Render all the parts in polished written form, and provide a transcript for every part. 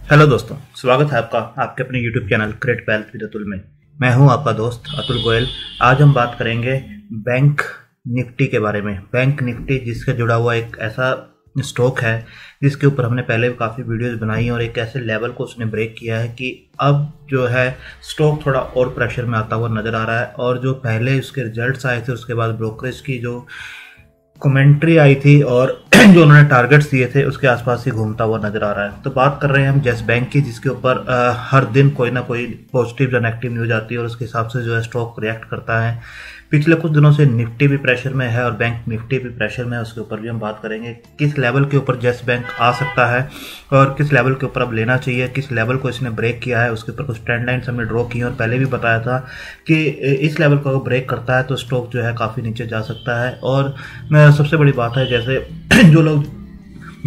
Hello दोस्तों, स्वागत है आपका आपके अपने YouTube channel create wealth with Atul में। मैं हूं आपका दोस्त अतुल गोयल। आज हम बात करेंगे बैंक निफ्टी के बारे में। बैंक निफ्टी जिससे जुड़ा हुआ एक ऐसा स्टॉक है जिसके ऊपर हमने पहले भी काफ़ी वीडियोस बनाई और एक ऐसे लेवल को उसने ब्रेक किया है कि अब जो है स्टॉक थोड़ा और प्रेशर में आता हुआ नज़र आ रहा है। और जो पहले उसके रिजल्ट्स आए थे उसके बाद ब्रोकरेज की जो कमेंट्री आई थी और जो उन्होंने टारगेट्स दिए थे उसके आसपास ही घूमता हुआ नजर आ रहा है। तो बात कर रहे हैं हम येस बैंक की, जिसके ऊपर हर दिन कोई ना कोई पॉजिटिव या नेगेटिव न्यूज आती है और उसके हिसाब से जो है स्टॉक रिएक्ट करता है। पिछले कुछ दिनों से निफ्टी भी प्रेशर में है और बैंक निफ्टी भी प्रेशर में है। उसके ऊपर भी हम बात करेंगे किस लेवल के ऊपर येस बैंक आ सकता है और किस लेवल के ऊपर अब लेना चाहिए, किस लेवल को इसने ब्रेक किया है। उसके ऊपर कुछ ट्रेंड लाइन्स हमने ड्रॉ की और पहले भी बताया था कि इस लेवल को अगर ब्रेक करता है तो स्टॉक जो है काफ़ी नीचे जा सकता है। और सबसे बड़ी बात है, जैसे जो लोग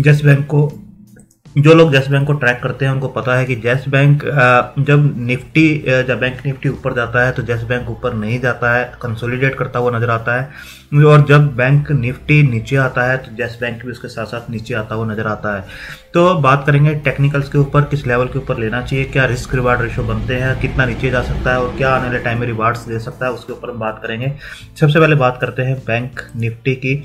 येस बैंक को ट्रैक करते हैं उनको पता है कि येस बैंक जब बैंक निफ्टी ऊपर जाता है तो येस बैंक ऊपर नहीं जाता है, कंसोलिडेट करता हुआ नजर आता है। और जब बैंक निफ्टी नीचे आता है तो येस बैंक भी उसके साथ साथ नीचे आता हुआ नजर आता है। तो बात करेंगे टेक्निकल्स के ऊपर, किस लेवल के ऊपर लेना चाहिए, क्या रिस्क रिवार्ड रेशो बनते हैं, कितना नीचे जा सकता है और क्या आने वाले टाइम में रिवार्ड्स दे सकता है, उसके ऊपर हम बात करेंगे। सबसे पहले बात करते हैं बैंक निफ्टी की।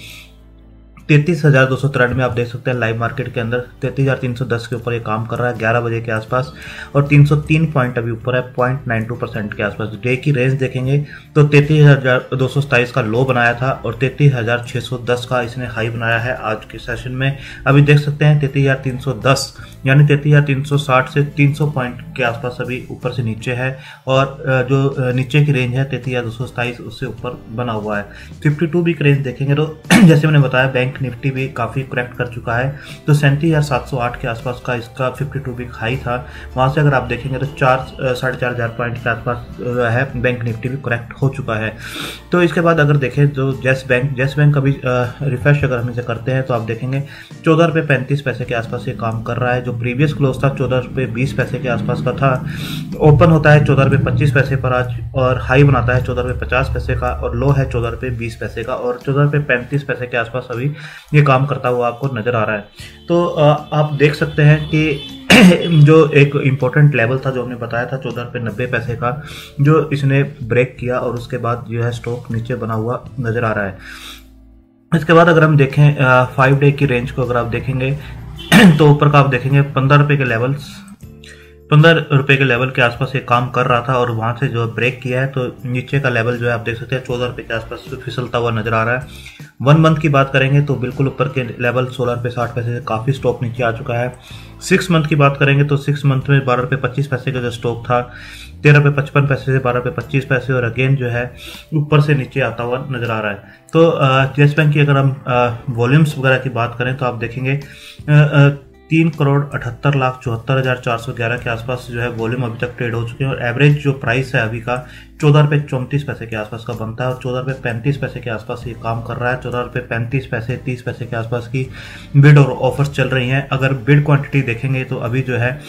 33,293 में आप देख सकते हैं लाइव मार्केट के अंदर 33,310 के ऊपर ये काम कर रहा है 11 बजे के आसपास और 303 पॉइंट अभी ऊपर है 0.92% के आसपास। डे की रेंज देखेंगे तो 33,227 का लो बनाया था और 33,610 का इसने हाई बनाया है आज के सेशन में। अभी देख सकते हैं 33,310 यानी 33,360 से 300 पॉइंट के आसपास अभी ऊपर से नीचे है और जो नीचे की रेंज है 33,227 उससे ऊपर बना हुआ है। 52 वीक रेंज देखेंगे तो जैसे मैंने बताया बैंक निफ्टी भी काफ़ी करेक्ट कर चुका है। तो 37,708 के आसपास का इसका 52 वीक हाई था। वहाँ से अगर आप देखेंगे तो 4,500 पॉइंट के आसपास है बैंक निफ्टी भी करेक्ट हो चुका है। तो इसके बाद अगर देखें तो येस बैंक अभी रिफ्रेश अगर हम इसे करते हैं तो आप देखेंगे 14 रुपये 35 पैसे के आसपास ये काम कर रहा है। जो प्रीवियस क्लोज था 14 रुपये 20 पैसे के आसपास का था, ओपन होता है 14 रुपये 25 पैसे पर आज और हाई बनाता है 14 रुपये 50 पैसे का और लो है 14 रुपये 20 पैसे का और 14 रुपये 35 पैसे के आसपास अभी ये काम करता हुआ आपको नजर आ रहा है। तो आप देख सकते हैं कि जो एक इम्पोर्टेंट लेवल था जो हमने बताया था 14 रुपये 90 पैसे का, जो इसने ब्रेक किया और उसके बाद जो है स्टॉक नीचे बना हुआ नजर आ रहा है। इसके बाद अगर हम देखें 5 डे की रेंज को अगर आप देखेंगे तो ऊपर का आप देखेंगे 15 रुपये के लेवल के आसपास ये काम कर रहा था और वहां से जो ब्रेक किया है तो नीचे का लेवल जो है आप देख सकते हैं 14 रुपये के आसपास फिसलता हुआ नजर आ रहा है। 1 मंथ की बात करेंगे तो बिल्कुल ऊपर के लेवल 16 रुपये 60 पैसे से काफ़ी स्टॉक नीचे आ चुका है। 6 मंथ की बात करेंगे तो 6 मंथ में 12 रुपये 25 पैसे का जो स्टॉक था 13 रुपये 55 पैसे से 12 रुपये 25 पैसे और अगेन जो है ऊपर से नीचे आता हुआ नजर आ रहा है। तो येस बैंक की अगर हम वॉल्यूम्स वगैरह की बात करें तो आप देखेंगे 3,78,74,411 के आसपास जो है वॉल्यूम अभी तक ट्रेड हो चुके हैं और एवरेज जो प्राइस है अभी का 14 रुपये 34 पैसे के आसपास का बनता है और 14 रुपये 35 पैसे के आसपास ये काम कर रहा है। 14 रुपये 35 पैसे 30 पैसे के आसपास की बिड और ऑफर्स चल रही हैं। अगर बिड क्वांटिटी देखेंगे तो अभी जो है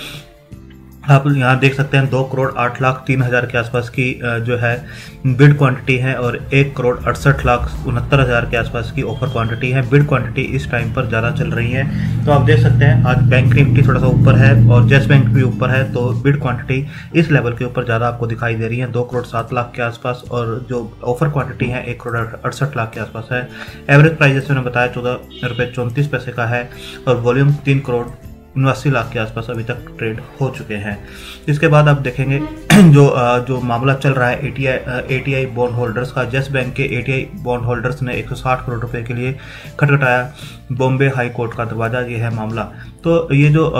आप यहाँ देख सकते हैं 2,08,03,000 के आसपास की जो है बिड क्वांटिटी है और 1,68,69,000 के आसपास की ऑफर क्वांटिटी है। बिड क्वांटिटी इस टाइम पर ज़्यादा चल रही है। तो आप देख सकते हैं आज बैंक निफ्टी थोड़ा सा ऊपर है और येस बैंक भी ऊपर है तो बिड क्वांटिटी इस लेवल के ऊपर ज़्यादा आपको दिखाई दे रही है 2,07,00,000 के आसपास और जो ऑफर क्वांटिटी है 1,68,00,000 के आसपास है। एवरेज प्राइस जैसे मैंने बताया 14 रुपये 34 पैसे का है और वॉल्यूम 3,79,00,000 के आसपास अभी तक ट्रेड हो चुके हैं। इसके बाद आप देखेंगे जो मामला चल रहा है एटीआई बॉन्ड होल्डर्स का। येस बैंक के एटीआई बॉन्ड होल्डर्स ने 160 करोड़ रुपए के लिए खटखटाया बॉम्बे हाई कोर्ट का दरवाजा, ये है मामला। तो ये जो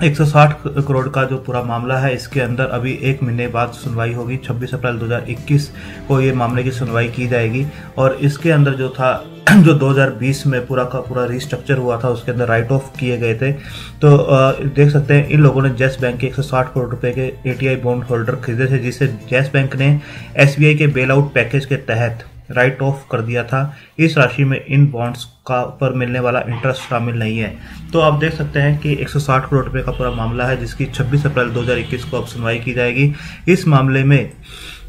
160 करोड़ का जो पूरा मामला है इसके अंदर अभी 1 महीने बाद सुनवाई होगी। 26 अप्रैल 2021 को ये मामले की सुनवाई की जाएगी और इसके अंदर जो था जो 2020 में पूरा का पूरा रिस्ट्रक्चर हुआ था उसके अंदर राइट ऑफ किए गए थे। तो देख सकते हैं इन लोगों ने येस बैंक के 160 करोड़ रुपए के एटीआई बॉन्ड होल्डर खरीदे थे जिसे येस बैंक ने एसबीआई के बेल आउट पैकेज के तहत राइट ऑफ कर दिया था। इस राशि में इन बॉन्ड्स का पर मिलने वाला इंटरेस्ट शामिल नहीं है। तो आप देख सकते हैं कि 160 करोड़ रुपए का पूरा मामला है जिसकी 26 अप्रैल 2021 को अब सुनवाई की जाएगी। इस मामले में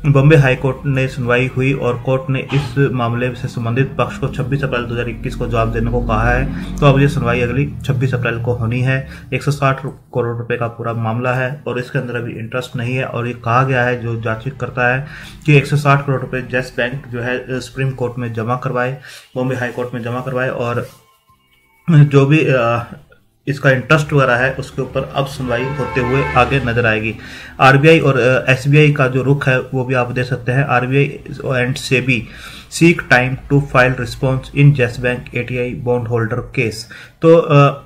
बॉम्बे हाई कोर्ट ने सुनवाई हुई और कोर्ट ने इस मामले से संबंधित पक्ष को 26 अप्रैल 2021 को जवाब देने को कहा है। तो अब ये सुनवाई अगली 26 अप्रैल को होनी है। 160 करोड़ रुपए का पूरा मामला है और इसके अंदर अभी इंटरेस्ट नहीं है। और ये कहा गया है, जो जांच करता है, कि 160 करोड़ रुपए येस बैंक जो है सुप्रीम कोर्ट में जमा करवाए, बॉम्बे हाई कोर्ट में जमा करवाए, और जो भी इसका इंटरेस्ट वगैरह है उसके ऊपर अब सुनवाई होते हुए आगे नजर आएगी। आरबीआई और एसबीआई का जो रुख है वो भी आप देख सकते हैं। RBI and SEBI seek time to file response in Yes Bank ATI bond holder case. तो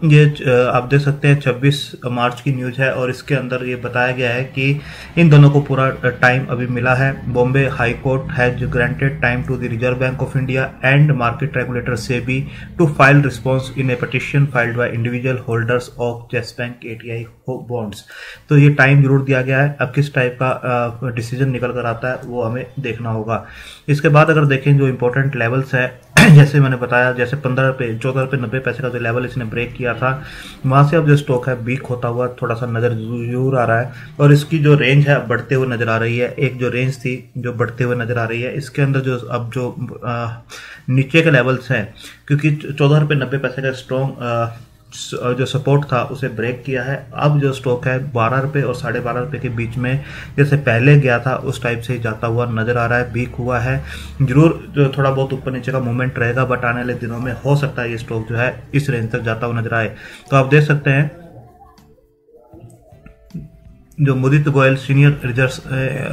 ये आप देख सकते हैं 26 मार्च की न्यूज है और इसके अंदर ये बताया गया है कि इन दोनों को पूरा टाइम अभी मिला है। Bombay High Court has granted time to the Reserve Bank of India and market regulator SEBI to file response in a petition filed by individual holders of Yes Bank ATI bonds. तो ये time जरूर दिया गया है। अब किस type का decision निकल कर आता है वो हमें देखना होगा। इसके बाद अगर देखें जो इंपॉर्टेंट लेवल्स है, जैसे मैंने बताया, जैसे 14 रुपये 90 पैसे का जो लेवल इसने ब्रेक किया था, वहां से अब जो स्टॉक है वीक होता हुआ थोड़ा सा नजर जरूर आ रहा है और इसकी जो रेंज है बढ़ते हुए नजर आ रही है। एक जो रेंज थी जो बढ़ते हुए नजर आ रही है, इसके अंदर जो अब जो नीचे के लेवल्स हैं, क्योंकि 14 रुपये 90 पैसे का स्ट्रॉन्ग जो सपोर्ट था उसे ब्रेक किया है। अब जो स्टॉक है 12 रुपये और 12.5 रुपये के बीच में जैसे पहले गया था उस टाइप से ही जाता हुआ नजर आ रहा है, वीक हुआ है। जरूर जो थोड़ा बहुत ऊपर नीचे का मूवमेंट रहेगा, बट आने वाले दिनों में हो सकता है ये स्टॉक जो है इस रेंज तक जाता हुआ नजर आए। तो आप देख सकते हैं जो Mudit Goyal senior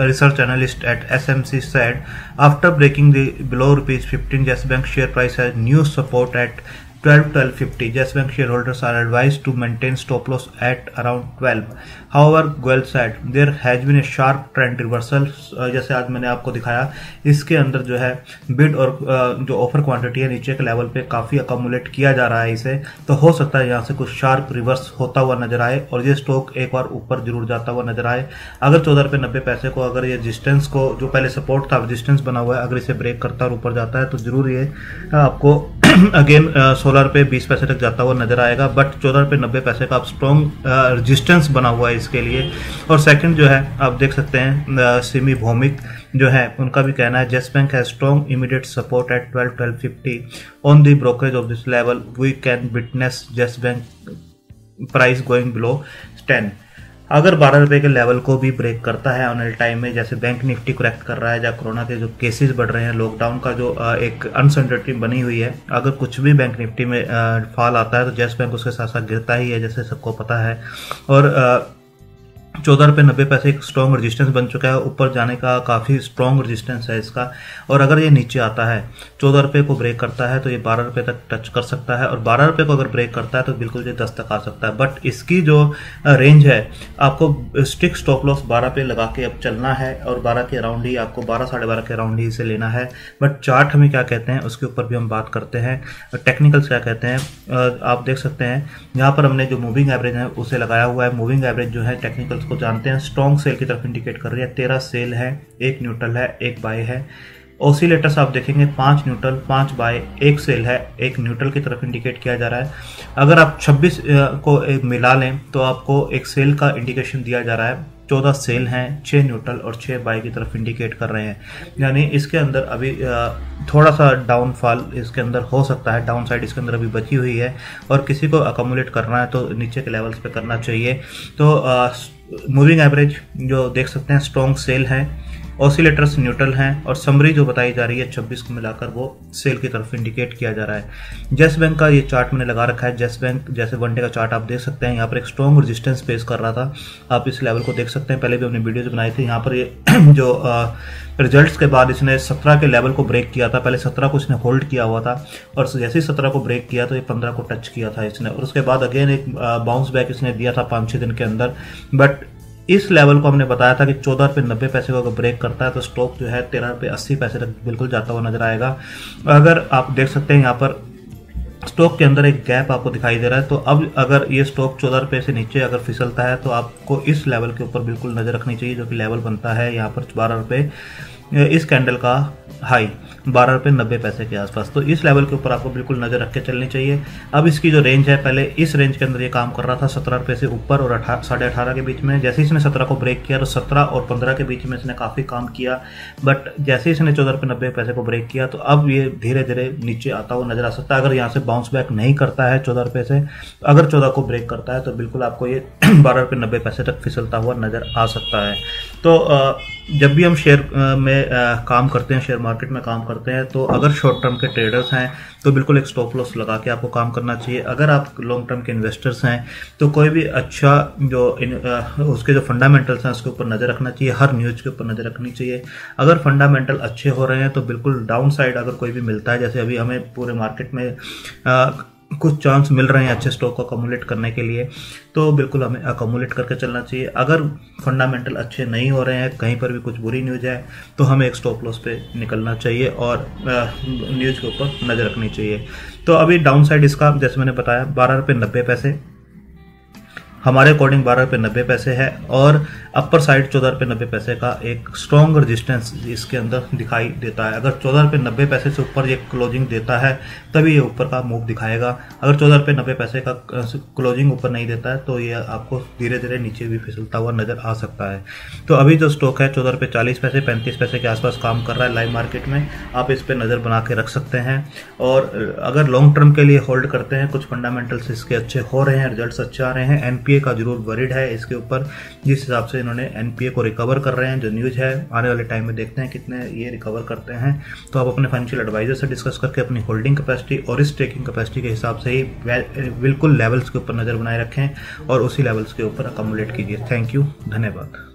research analyst at SMC said after breaking the below ₹15 Yes Bank share price has new support at 12.50. Yes Bank shareholders are advised to maintain stop loss at around 12. However, Goel said there has been a sharp trend reversal. जैसे आज मैंने आपको दिखाया, इसके अंदर जो है bid और जो ऑफर क्वांटिटी है नीचे के लेवल पे काफी अकोमुलेट किया जा रहा है इसे। तो हो सकता है यहाँ से कुछ शार्प रिवर्स होता हुआ नजर आए और ये स्टॉक एक बार ऊपर जरूर जाता हुआ नजर आए। अगर 14 रुपये 90 पैसे को, अगर ये रेजिस्टेंस को, जो पहले सपोर्ट था रेजिस्टेंस बना हुआ है, अगर इसे ब्रेक करता और ऊपर जाता है तो जरूर ये आपको अगेन 16 रुपये 20 पैसे तक जाता हुआ नजर आएगा। बट 14 रुपये 90 पैसे का आप स्ट्रॉन्ग रेजिस्टेंस बना हुआ है इसके लिए। और सेकंड जो है आप देख सकते हैं सिमी भौमिक जो है उनका भी कहना है Yes Bank has strong immediate support at 12.50 on the brokerage of this level we can witness Yes Bank price going below 10। अगर 12 रुपये के लेवल को भी ब्रेक करता है आने वाले टाइम में, जैसे बैंक निफ्टी करेक्ट कर रहा है या कोरोना के जो केसेस बढ़ रहे हैं, लॉकडाउन का जो एक अनसर्टेनिटी बनी हुई है, अगर कुछ भी बैंक निफ्टी में फॉल आता है तो येस बैंक उसके साथ साथ गिरता ही है, जैसे सबको पता है। और 14 रुपये 90 पैसे एक स्ट्रॉन्ग रेजिस्टेंस बन चुका है, ऊपर जाने का काफ़ी स्ट्रॉन्ग रेजिस्टेंस है इसका। और अगर ये नीचे आता है, 14 रुपये को ब्रेक करता है तो ये 12 रुपये तक टच कर सकता है और 12 रुपये को अगर ब्रेक करता है तो बिल्कुल ये 10 तक आ सकता है। बट इसकी जो रेंज है, आपको स्टिक स्टॉप लॉस 12 पे लगा के अब चलना है और 12 के अराउंड ही आपको 12 साढ़े 12 के अराउंड ही इसे लेना है। बट चार्ट हमें क्या कहते हैं उसके ऊपर भी हम बात करते हैं, टेक्निकल्स क्या कहते हैं। आप देख सकते हैं यहाँ पर हमने जो मूविंग एवरेज है उसे लगाया हुआ है। मूविंग एवरेज जो है टेक्निकल्स को जानते हैं, स्ट्रॉन्ग सेल की तरफ इंडिकेट कर रही है। 13 सेल है, 1 न्यूट्रल है, 1 बाय है। ऑसिलेटर्स आप देखेंगे 5 न्यूट्रल 5 बाय, 1 सेल है, 1 न्यूट्रल की तरफ इंडिकेट किया जा रहा है। अगर आप 26 को मिला लें तो आपको 1 सेल का इंडिकेशन दिया जा रहा है। 14 सेल हैं, 6 न्यूट्रल और 6 बाय की तरफ इंडिकेट कर रहे हैं। यानी इसके अंदर अभी थोड़ा सा डाउनफॉल इसके अंदर हो सकता है, डाउन साइड इसके अंदर अभी बची हुई है और किसी को अकोमुलेट करना है तो नीचे के लेवल्स पे करना चाहिए। तो मूविंग एवरेज जो देख सकते हैं स्ट्रॉन्ग सेल है, ऑसिलेटर्स न्यूट्रल हैं और समरी जो बताई जा रही है 26 को मिलाकर वो सेल की तरफ इंडिकेट किया जा रहा है। येस बैंक का ये चार्ट मैंने लगा रखा है। येस बैंक जैसे वन डे का चार्ट आप देख सकते हैं, यहाँ पर एक स्ट्रॉन्ग रेजिस्टेंस फेस कर रहा था, आप इस लेवल को देख सकते हैं। पहले भी हमने वीडियोज बनाई थी। यहाँ पर ये जो रिजल्ट्स के बाद इसने 17 के लेवल को ब्रेक किया था। पहले 17 को इसने होल्ड किया हुआ था और जैसे ही 17 को ब्रेक किया तो ये 15 को टच किया था इसने और उसके बाद अगेन एक बाउंस बैक इसने दिया था 5-6 दिन के अंदर। बट इस लेवल को हमने बताया था कि 14 रुपये 90 पैसे को अगर ब्रेक करता है तो स्टॉक जो है 13 रुपये 80 पैसे तक बिल्कुल जाता हुआ नजर आएगा। अगर आप देख सकते हैं यहाँ पर स्टॉक के अंदर एक गैप आपको दिखाई दे रहा है। तो अब अगर ये स्टॉक 14 रुपये से नीचे अगर फिसलता है तो आपको इस लेवल के ऊपर बिल्कुल नजर रखनी चाहिए, जो कि लेवल बनता है यहाँ पर 12 रुपये इस कैंडल का हाई 12 रुपये 90 पैसे के आसपास। तो इस लेवल के ऊपर आपको बिल्कुल नज़र रख के चलनी चाहिए। अब इसकी जो रेंज है, पहले इस रेंज के अंदर ये काम कर रहा था 17 रुपये से ऊपर और 18.5 के बीच में। जैसे ही इसने 17 को ब्रेक किया तो 17 और 15 के बीच में इसने काफ़ी काम किया, बट जैसे ही इसने 14 रुपये 90 पैसे को ब्रेक किया तो अब ये धीरे धीरे नीचे आता हुआ नजर आ सकता है। अगर यहाँ से बाउंस बैक नहीं करता है 14 रुपये से, अगर 14 को ब्रेक करता है तो बिल्कुल आपको ये 12 रुपये 90 पैसे तक फिसलता हुआ नजर आ सकता है। तो जब भी हम शेयर में काम करते हैं, शेयर मार्केट में काम करते हैं, तो अगर शॉर्ट टर्म के ट्रेडर्स हैं तो बिल्कुल एक स्टॉप लॉस लगा के आपको काम करना चाहिए। अगर आप लॉन्ग टर्म के इन्वेस्टर्स हैं तो कोई भी अच्छा जो उसके जो फंडामेंटल्स हैं उसके ऊपर नज़र रखना चाहिए, हर न्यूज़ के ऊपर नज़र रखनी चाहिए। अगर फंडामेंटल अच्छे हो रहे हैं तो बिल्कुल डाउन साइड अगर कोई भी मिलता है, जैसे अभी हमें पूरे मार्केट में कुछ चांस मिल रहे हैं अच्छे स्टॉक को अकोमुलेट करने के लिए, तो बिल्कुल हमें अकोमुलेट करके चलना चाहिए। अगर फंडामेंटल अच्छे नहीं हो रहे हैं, कहीं पर भी कुछ बुरी न्यूज़ है, तो हमें एक स्टॉप लॉस पे निकलना चाहिए और न्यूज़ के ऊपर नज़र रखनी चाहिए। तो अभी डाउन साइड इसका जैसे मैंने बताया 12 रुपये 90 पैसे हमारे अकॉर्डिंग 12 रुपये 90 पैसे है, और अपर साइड 14 रुपये 90 पैसे का एक स्ट्रॉन्ग रेजिस्टेंस इसके अंदर दिखाई देता है। अगर 14 रुपये 90 पैसे से ऊपर ये क्लोजिंग देता है तभी ये ऊपर का मूव दिखाएगा। अगर 14 रुपये 90 पैसे का क्लोजिंग ऊपर नहीं देता है तो ये आपको धीरे धीरे नीचे भी फिसलता हुआ नजर आ सकता है। तो अभी जो स्टॉक है 14 रुपये 40 पैसे 35 पैसे के आसपास काम कर रहा है लाइव मार्केट में, आप इस पर नज़र बना के रख सकते हैं। और अगर लॉन्ग टर्म के लिए होल्ड करते हैं, कुछ फंडामेंटल्स इसके अच्छे हो रहे हैं, रिजल्ट्स अच्छे आ रहे हैं, एनपीए का जरूर वरीड है इसके ऊपर, जिस हिसाब से इन्होंने एनपीए को रिकवर कर रहे हैं। जो न्यूज़ है आने वाले टाइम में देखते हैं कितने ये रिकवर करते हैं। तो आप अपने फाइनेंशियल एडवाइजर से डिस्कस करके अपनी होल्डिंग कैपेसिटी और इस ट्रेकिंग कैपेसिटी के हिसाब से ही बिल्कुल लेवल्स के ऊपर नज़र बनाए रखें और उसी लेवल्स के ऊपर अकोमुलेट कीजिए। थैंक यू, धन्यवाद।